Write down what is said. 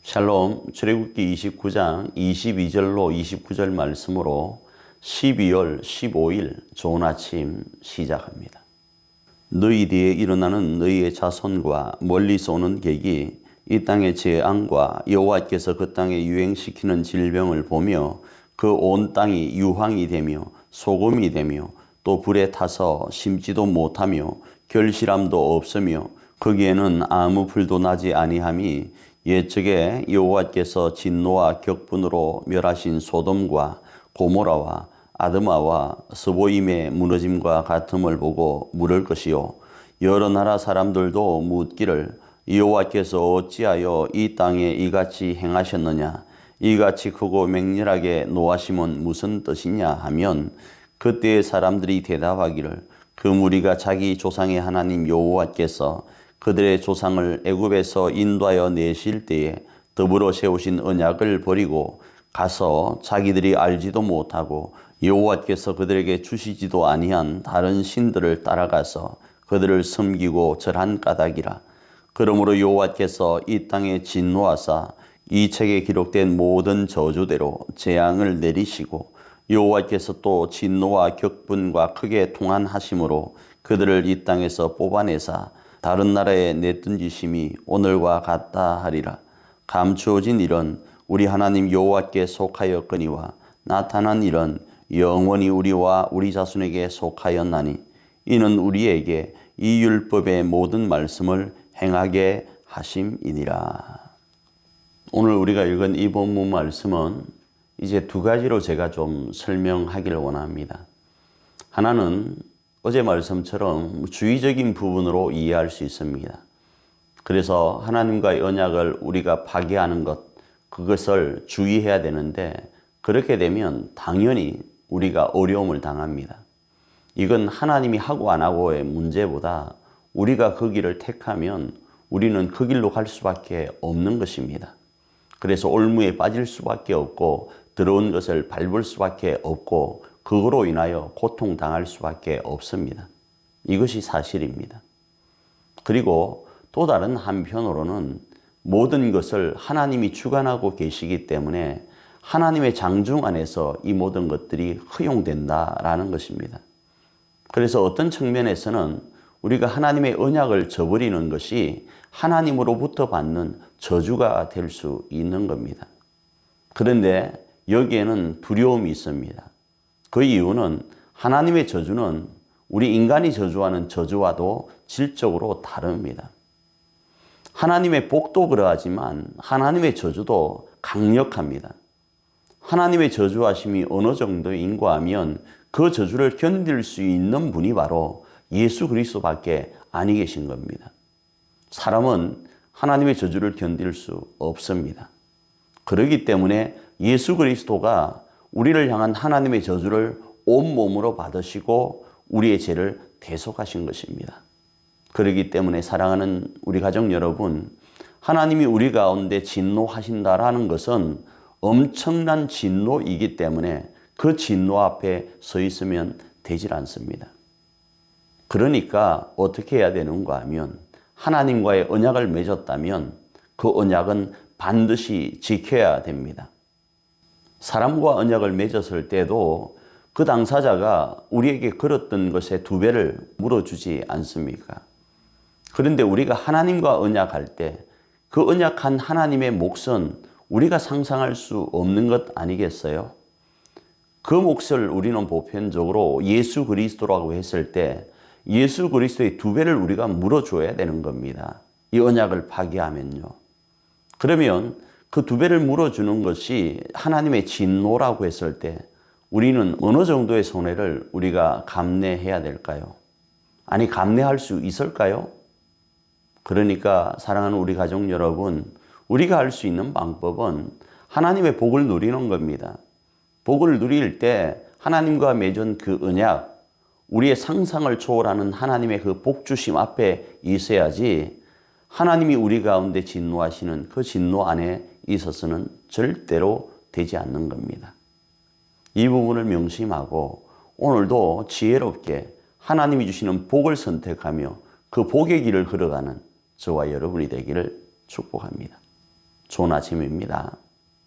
샬롬, 출애굽기 29장 22절로 29절 말씀으로 12월 15일 좋은 아침 시작합니다. 너희 뒤에 일어나는 너희의 자손과 멀리서 오는 객이 이 땅의 재앙과 여호와께서 그 땅에 유행시키는 질병을 보며 그 온 땅이 유황이 되며 소금이 되며 또 불에 타서 심지도 못하며 결실함도 없으며 거기에는 아무 풀도 나지 아니함이 옛적에 여호와께서 진노와 격분으로 멸하신 소돔과 고모라와 아드마와 스보임의 무너짐과 같음을 보고 물을 것이요 여러 나라 사람들도 묻기를 여호와께서 어찌하여 이 땅에 이같이 행하셨느냐 이같이 크고 맹렬하게 노하심은 무슨 뜻이냐 하면 그때의 사람들이 대답하기를 그 무리가 자기 조상의 하나님 여호와께서 그들의 조상을 애굽에서 인도하여 내실 때에 더불어 세우신 언약을 버리고 가서 자기들이 알지도 못하고 여호와께서 그들에게 주시지도 아니한 다른 신들을 따라가서 그들을 섬기고 절한 까닭이라. 그러므로 여호와께서 이 땅에 진노하사 이 책에 기록된 모든 저주대로 재앙을 내리시고 여호와께서 또 진노와 격분과 크게 통한하심으로 그들을 이 땅에서 뽑아내사 다른 나라에 내던지심이 오늘과 같다 하리라. 감추어진 일은 우리 하나님 여호와께 속하였거니와 나타난 일은 영원히 우리와 우리 자손에게 속하였나니 이는 우리에게 이 율법의 모든 말씀을 행하게 하심이니라. 오늘 우리가 읽은 이 본문 말씀은 이제 두 가지로 제가 좀 설명하기를 원합니다. 하나는 어제 말씀처럼 주의적인 부분으로 이해할 수 있습니다. 그래서 하나님과의 언약을 우리가 파기하는 것, 그것을 주의해야 되는데 그렇게 되면 당연히 우리가 어려움을 당합니다. 이건 하나님이 하고 안 하고의 문제보다 우리가 그 길을 택하면 우리는 그 길로 갈 수밖에 없는 것입니다. 그래서 올무에 빠질 수밖에 없고 더러운 것을 밟을 수밖에 없고 그거로 인하여 고통당할 수밖에 없습니다. 이것이 사실입니다. 그리고 또 다른 한편으로는 모든 것을 하나님이 주관하고 계시기 때문에 하나님의 장중 안에서 이 모든 것들이 허용된다라는 것입니다. 그래서 어떤 측면에서는 우리가 하나님의 언약을 저버리는 것이 하나님으로부터 받는 저주가 될 수 있는 겁니다. 그런데 여기에는 두려움이 있습니다. 그 이유는 하나님의 저주는 우리 인간이 저주하는 저주와도 질적으로 다릅니다. 하나님의 복도 그러하지만 하나님의 저주도 강력합니다. 하나님의 저주하심이 어느 정도인가 하면 그 저주를 견딜 수 있는 분이 바로 예수 그리스도밖에 아니 계신 겁니다. 사람은 하나님의 저주를 견딜 수 없습니다. 그렇기 때문에 예수 그리스도가 우리를 향한 하나님의 저주를 온몸으로 받으시고 우리의 죄를 대속하신 것입니다. 그렇기 때문에 사랑하는 우리 가족 여러분, 하나님이 우리 가운데 진노하신다라는 것은 엄청난 진노이기 때문에 그 진노 앞에 서 있으면 되질 않습니다. 그러니까 어떻게 해야 되는가 하면 하나님과의 언약을 맺었다면 그 언약은 반드시 지켜야 됩니다. 사람과 언약을 맺었을 때도 그 당사자가 우리에게 걸었던 것의 2배를 물어주지 않습니까? 그런데 우리가 하나님과 언약할 때 그 언약한 하나님의 몫은 우리가 상상할 수 없는 것 아니겠어요? 그 몫을 우리는 보편적으로 예수 그리스도라고 했을 때 예수 그리스도의 2배를 우리가 물어줘야 되는 겁니다. 이 언약을 파기하면요. 그러면 그 2배를 물어주는 것이 하나님의 진노라고 했을 때 우리는 어느 정도의 손해를 우리가 감내해야 될까요? 아니, 감내할 수 있을까요? 그러니까 사랑하는 우리 가족 여러분, 우리가 할 수 있는 방법은 하나님의 복을 누리는 겁니다. 복을 누릴 때 하나님과 맺은 그 언약, 우리의 상상을 초월하는 하나님의 그 복주심 앞에 있어야지 하나님이 우리 가운데 진노하시는 그 진노 안에 있어서는 절대로 되지 않는 겁니다. 이 부분을 명심하고 오늘도 지혜롭게 하나님이 주시는 복을 선택하며 그 복의 길을 걸어가는 저와 여러분이 되기를 축복합니다. 좋은 아침입니다.